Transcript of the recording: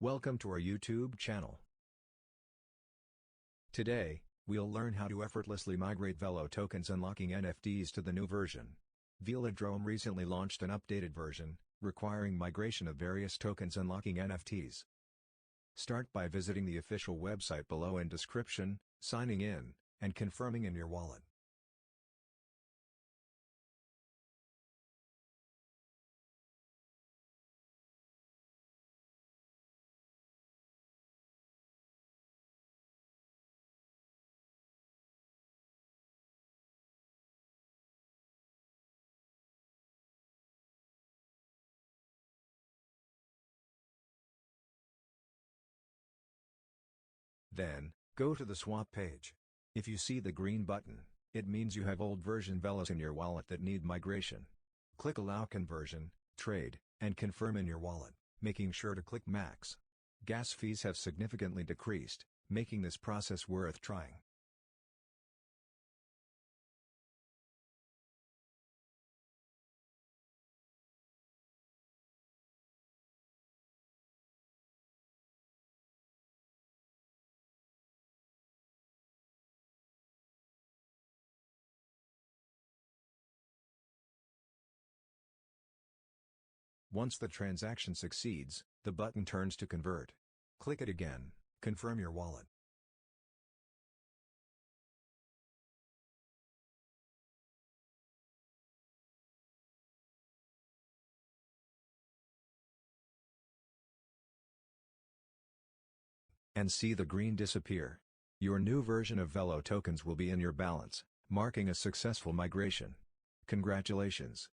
Welcome to our YouTube channel. Today, we'll learn how to effortlessly migrate Velo tokens unlocking NFTs to the new version. Velodrome recently launched an updated version, requiring migration of various tokens unlocking NFTs. Start by visiting the official website below in description, signing in, and confirming in your wallet. Then, go to the swap page. If you see the green button, it means you have old version Velos in your wallet that need migration. Click Allow Conversion, Trade, and Confirm in your wallet, making sure to click Max. Gas fees have significantly decreased, making this process worth trying. Once the transaction succeeds, the button turns to Convert. Click it again, confirm your wallet. And see the green disappear. Your new version of Velo tokens will be in your balance, marking a successful migration. Congratulations!